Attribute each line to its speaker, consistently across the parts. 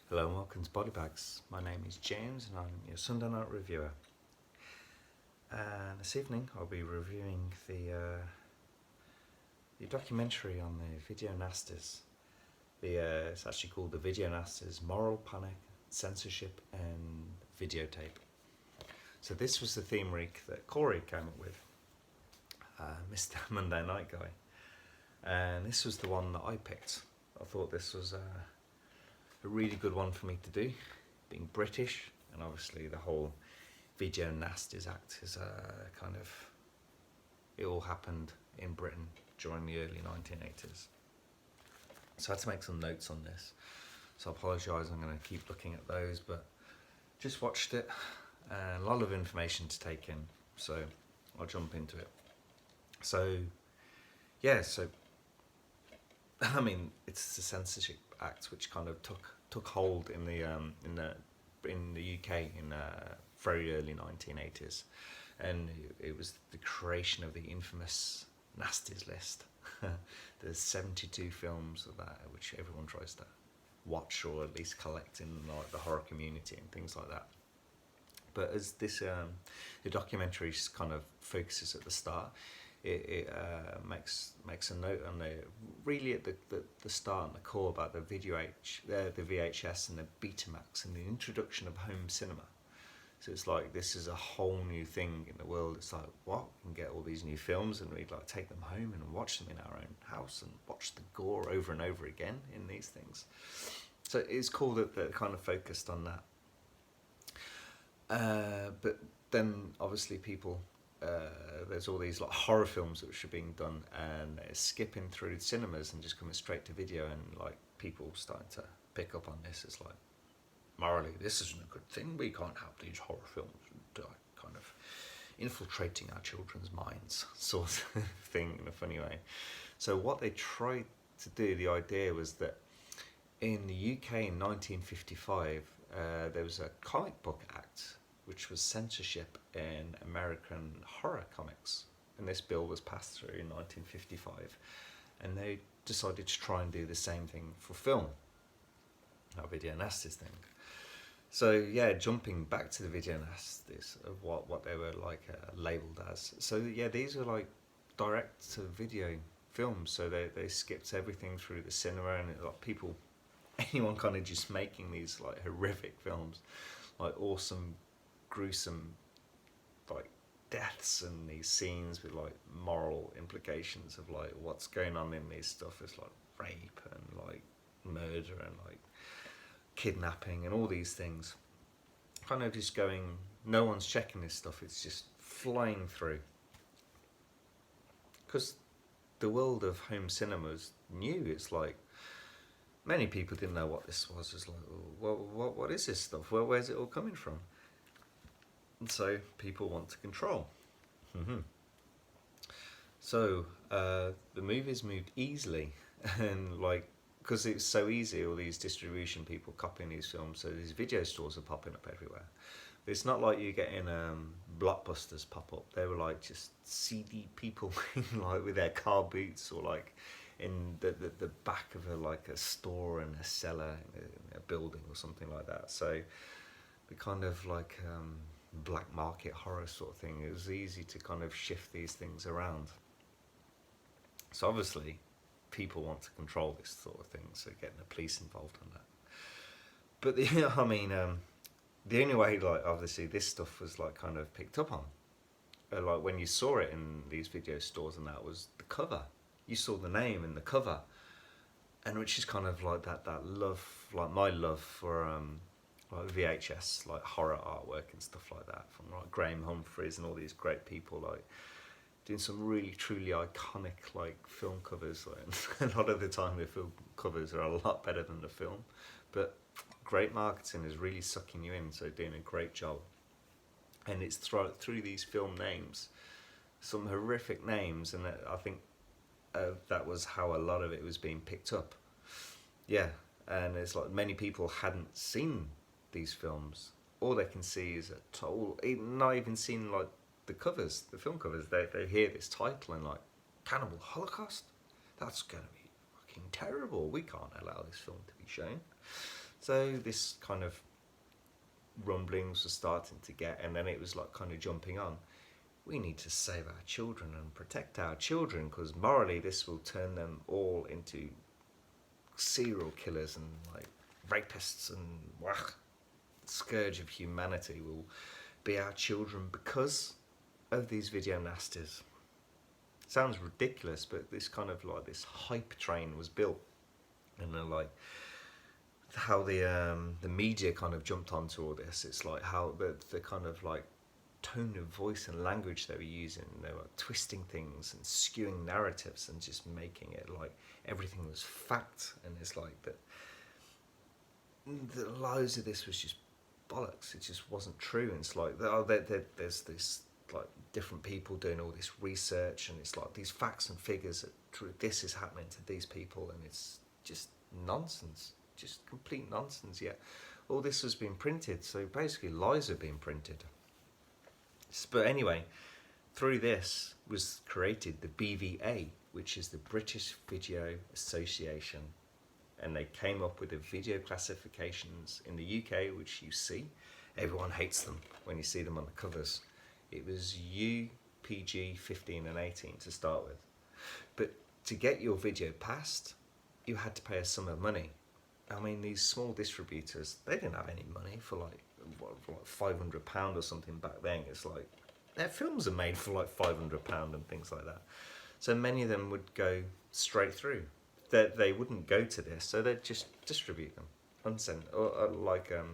Speaker 1: Hello and welcome to Body Bags. My name is James and I'm your Sunday night reviewer. And this evening I'll be reviewing the documentary on the video Nasties. It's actually called the Video Nasties: Moral Panic, Censorship and Videotape. So this was the theme week that Corey came up with, Mr. Monday Night Guy. And this was the one that I picked. I thought this was a really good one for me to do, being British, and obviously the whole Video Nasties Act is it all happened in Britain during the early 1980s. So I had to make some notes on this, so I apologise, I'm going to keep looking at those, but just watched it, and a lot of information to take in, so I'll jump into it. So I mean, it's the Censorship Act which kind of took hold in the UK in very early 1980s, and it was the creation of the infamous Nasties list. There's 72 films of that which everyone tries to watch or at least collect in like the horror community and things like that. But as this the documentary kind of focuses at the start, it makes a note on really at the start and the core about the the VHS and the Betamax and the introduction of home cinema. So it's like this is a whole new thing in the world. It's like, what? We can get all these new films and we'd like take them home and watch them in our own house and watch the gore over and over again in these things. So it's cool that they're kind of focused on that. But then obviously people, there's all these like horror films which are being done and they're skipping through cinemas and just coming straight to video, and like people starting to pick up on this. It's like, morally, this isn't a good thing. We can't have these horror films kind of infiltrating our children's minds, sort of thing, in a funny way. So what they tried to do, the idea was that in the UK in 1955, there was a comic book act which was censorship in American horror comics, and this bill was passed through in 1955, and they decided to try and do the same thing for film, that Video Nasties thing. So yeah, jumping back to the Video Nasties of what they were like labelled as. So yeah, these were like direct to video films, so they skipped everything through the cinema, and like people, anyone kind of just making these like horrific films, like awesome, gruesome like deaths and these scenes with like moral implications of like what's going on in these stuff. It's like rape and like murder and like kidnapping and all these things, kind of just going, no one's checking this stuff, it's just flying through, because the world of home cinemas new. It's like many people didn't know what this was. It's like, well, what is this stuff? Where's it all coming from? And so people want to control. So the movies moved easily, and like, because it's so easy, all these distribution people copying these films, so these video stores are popping up everywhere. But it's not like you're getting blockbusters pop up. They were like just seedy people like with their car boots, or like in the back of a store and a cellar in a building or something like that. So the kind of like black market horror sort of thing, it was easy to kind of shift these things around. So obviously people want to control this sort of thing, so getting the police involved on that. But I mean, the only way, like, obviously this stuff was like kind of picked up on, like when you saw it in these video stores, and that was the cover. You saw the name in the cover, and which is kind of like that love, like my love for like VHS, like horror artwork and stuff like that, from like Graham Humphreys and all these great people like doing some really truly iconic like film covers. Like, a lot of the time the film covers are a lot better than the film, but great marketing is really sucking you in, so doing a great job. And it's through these film names, some horrific names, and I think that was how a lot of it was being picked up. Yeah, and it's like many people hadn't seen these films. All they can see is not even seen like the covers, the film covers. They hear this title and like, Cannibal Holocaust? That's going to be fucking terrible. We can't allow this film to be shown. So this kind of rumblings were starting to get, and then it was like kind of jumping on. We need to save our children and protect our children, because morally this will turn them all into serial killers and like rapists, and scourge of humanity will be our children because of these video nasties. Sounds ridiculous, but this kind of like this hype train was built, and then like how the media kind of jumped onto all this. It's like how the kind of like tone of voice and language they were using. They were twisting things and skewing narratives and just making it like everything was fact. And it's like that loads of this was just bollocks. It just wasn't true. And it's like there's this like different people doing all this research, and it's like these facts and figures that this is happening to these people, and it's just nonsense, just complete nonsense. Yet all this was being printed, so basically lies are being printed. But anyway, through this was created the BVA, which is the British Video Association, and they came up with the video classifications in the UK, which you see. Everyone hates them when you see them on the covers. It was UPG 15 and 18 to start with. But to get your video passed, you had to pay a sum of money. I mean, these small distributors, they didn't have any money for like £500 or something back then. It's like, their films are made for like £500 and things like that. So many of them would go straight through. They wouldn't go to this, so they'd just distribute them, unsent, or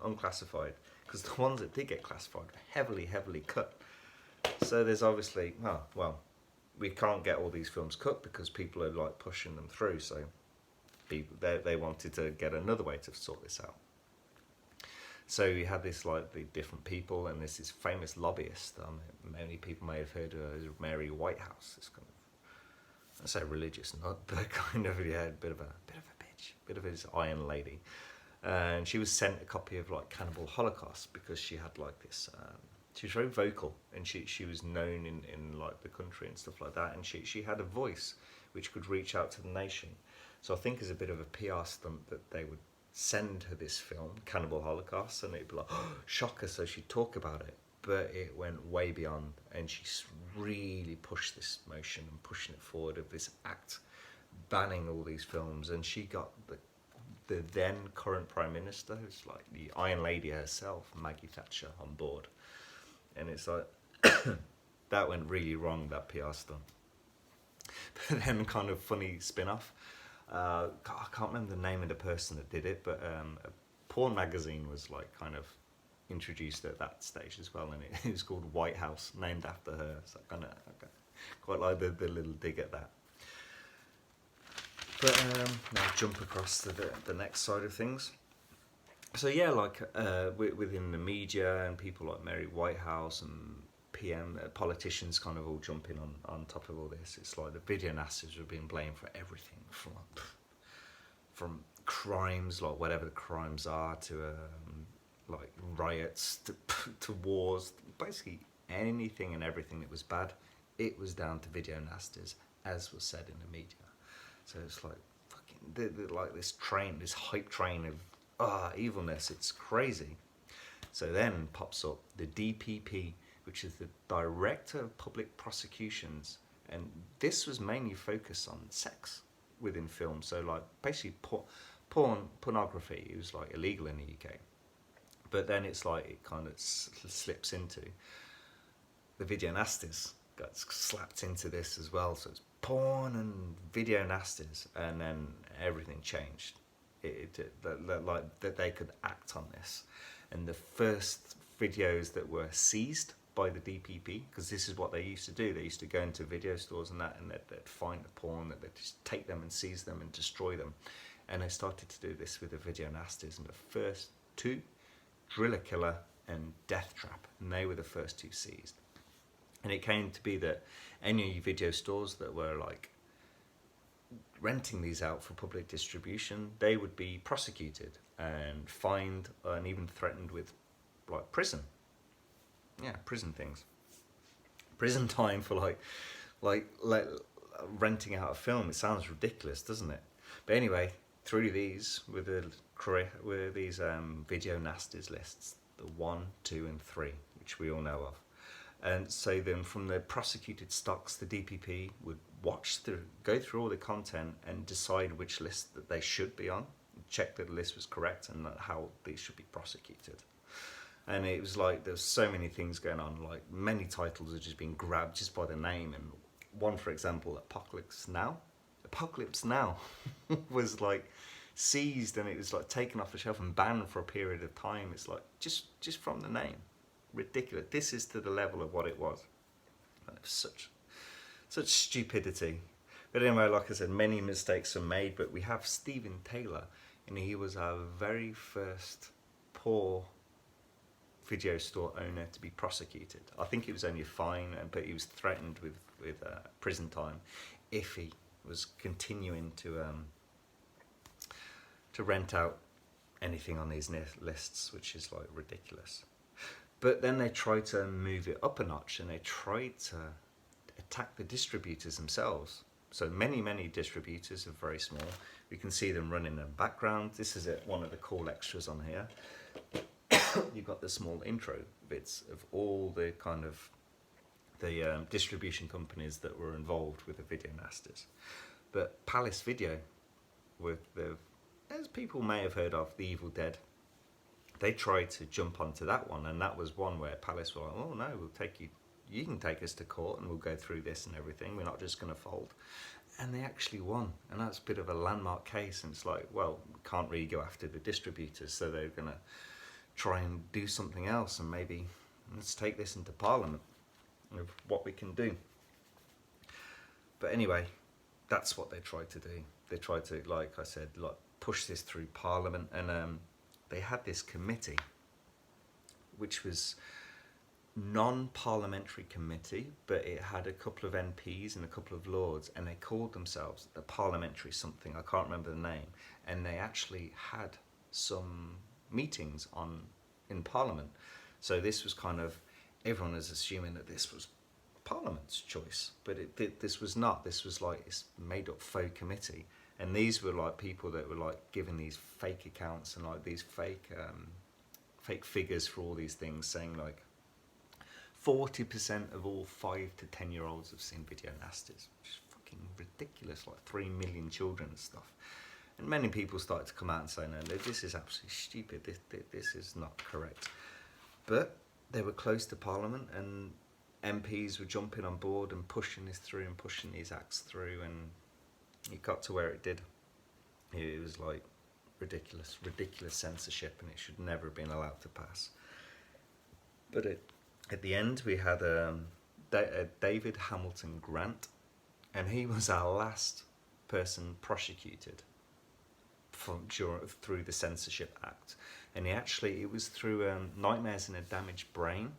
Speaker 1: unclassified, because the ones that did get classified were heavily cut. So there's obviously, we can't get all these films cut because people are like pushing them through. So people they wanted to get another way to sort this out. So you had this like the different people, and there's this famous lobbyist. Many people may have heard of her as Mary Whitehouse. This kind of, I say religious, not but kind of a bit of a bitch, bit of this iron lady. And she was sent a copy of like Cannibal Holocaust because she had like this. She was very vocal, and she was known in like the country and stuff like that, and she had a voice which could reach out to the nation. So I think as a bit of a PR stunt that they would send her this film, Cannibal Holocaust, and it'd be like, oh, shock her, so she'd talk about it. But it went way beyond, and she really pushed this motion and pushing it forward of this act, banning all these films, and she got the then current Prime Minister, who's like the Iron Lady herself, Maggie Thatcher, on board. And it's like, that went really wrong, that PR stunt. But then kind of funny spin-off. I can't remember the name of the person that did it, but a porn magazine was like kind of introduced at that stage as well, and it was called White House, named after her. So I kind of quite like the little dig at that. But now jump across to the next side of things. So yeah, like within the media and people like Mary Whitehouse and PM politicians kind of all jumping on top of all this. It's like the video nasties were being blamed for everything, from crimes, like whatever the crimes are, to like riots, to wars, basically anything and everything that was bad. It was down to video nasties, as was said in the media. So it's like fucking like this train, this hype train of evilness. It's crazy. So then pops up the DPP, which is the Director of Public Prosecutions, and this was mainly focused on sex within film. So like basically pornography. It was like illegal in the UK, but then it's like it kind of slips into the video nasties. Got slapped into this as well. So it's porn and video nasties, and then everything changed. Like that they could act on this, and the first videos that were seized by the DPP, because this is what they used to do. They used to go into video stores and they'd find the porn, that they'd just take them and seize them and destroy them. And they started to do this with the video nasties, and the first two, Driller Killer and Death Trap, and they were the first two seized. And it came to be that any video stores that were like renting these out for public distribution, they would be prosecuted and fined and even threatened with like prison. Yeah, prison things. Prison time for like renting out a film. It sounds ridiculous, doesn't it? But anyway, through these with these video nasties lists, the 1, 2, and 3, which we all know of. And so then from the prosecuted stocks, the DPP would go through all the content and decide which list that they should be on, check that the list was correct and how these should be prosecuted. And it was like there's so many things going on, like many titles are just being grabbed just by the name. And one, for example, Apocalypse Now was like seized, and it was like taken off the shelf and banned for a period of time. It's like just from the name. Ridiculous. This is to the level of what it was. And it was such stupidity. But anyway, like I said, many mistakes are made, but we have Stephen Taylor, and he was our very first poor video store owner to be prosecuted. I think it was only a fine, but he was threatened with prison time if he was continuing to rent out anything on these lists, which is like ridiculous. But then they tried to move it up a notch, and they tried to attack the distributors themselves. So many distributors are very small. We can see them running in the background. This is one of the cool extras on here. You've got the small intro bits of all the kind of the distribution companies that were involved with the video nasties. But Palace Video, as people may have heard of, The Evil Dead, they tried to jump onto that one, and that was one where Palace were like, oh no, we'll take you, you can take us to court and we'll go through this and everything, we're not just going to fold. And they actually won, and that's a bit of a landmark case. And it's like, well, we can't really go after the distributors, so they're going to try and do something else, and maybe let's take this into Parliament of what we can do. But anyway, that's what they tried to do. They tried to, like I said, like push this through Parliament, and they had this committee, which was non-parliamentary committee, but it had a couple of MPs and a couple of lords, and they called themselves the Parliamentary something, I can't remember the name, and they actually had some meetings in Parliament. So this was kind of, everyone is assuming that this was Parliament's choice, but this was not. This was like this made up faux committee, and these were like people that were like giving these fake accounts and like these fake figures for all these things, saying like 40% of all 5 to 10 year olds have seen video nasties, which is fucking ridiculous, like 3 million children and stuff. And many people started to come out and say, no, this is absolutely stupid, this is not correct. But they were close to Parliament, and MPs were jumping on board and pushing this through and pushing these acts through, and it got to where it did. It was like ridiculous censorship, and it should never have been allowed to pass. But at the end, we had David Hamilton Grant, and he was our last person prosecuted through the Censorship Act. And it was through Nightmares in a Damaged Brain.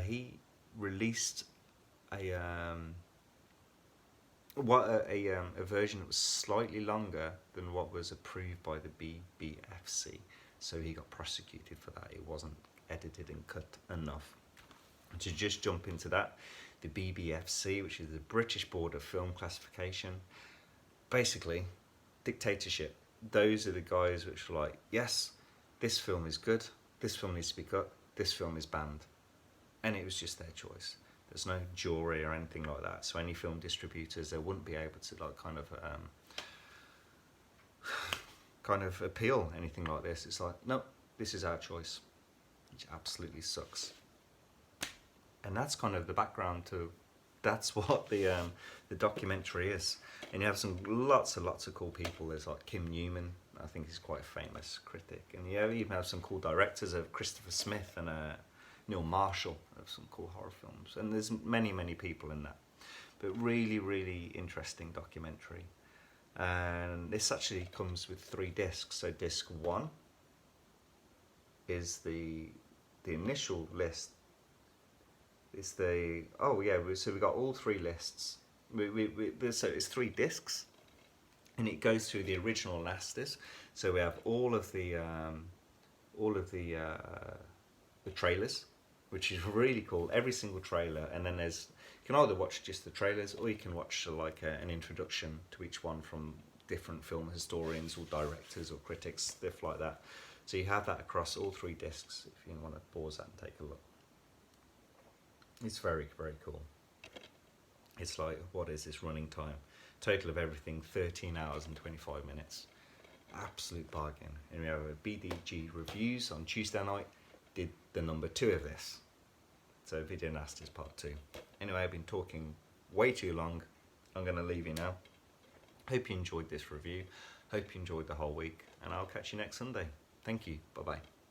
Speaker 1: He released a version that was slightly longer than what was approved by the BBFC. So he got prosecuted for that. It wasn't edited and cut enough. And to just jump into that, the BBFC, which is the British Board of Film Classification, basically dictatorship. Those are the guys which are like, yes, this film is good, this film needs to be cut, this film is banned. And it was just their choice. There's no jury or anything like that. So any film distributors, they wouldn't be able to like kind of appeal anything like this. It's like, nope, this is our choice, which absolutely sucks. And that's kind of the background to, that's what the documentary is. And you have lots of cool people. There's like Kim Newman, I think he's quite a famous critic. And you even have some cool directors of Christopher Smith and Neil Marshall of some cool horror films. And there's many people in that. But really interesting documentary. And this actually comes with 3 discs. So disc 1 is the initial list. It's so we got all 3 lists. So it's 3 discs, and it goes through the original nasties. So we have all of the trailers, which is really cool. Every single trailer, and then you can either watch just the trailers, or you can watch an introduction to each one from different film historians or directors or critics, stuff like that. So you have that across all 3 discs if you want to pause that and take a look. It's very, very cool. It's like, what is this running time? Total of everything, 13 hours and 25 minutes. Absolute bargain. And we have a BDG Reviews on Tuesday night, did the number 2 of this. So Video Nasties Part 2. Anyway, I've been talking way too long. I'm going to leave you now. Hope you enjoyed this review. Hope you enjoyed the whole week. And I'll catch you next Sunday. Thank you. Bye-bye.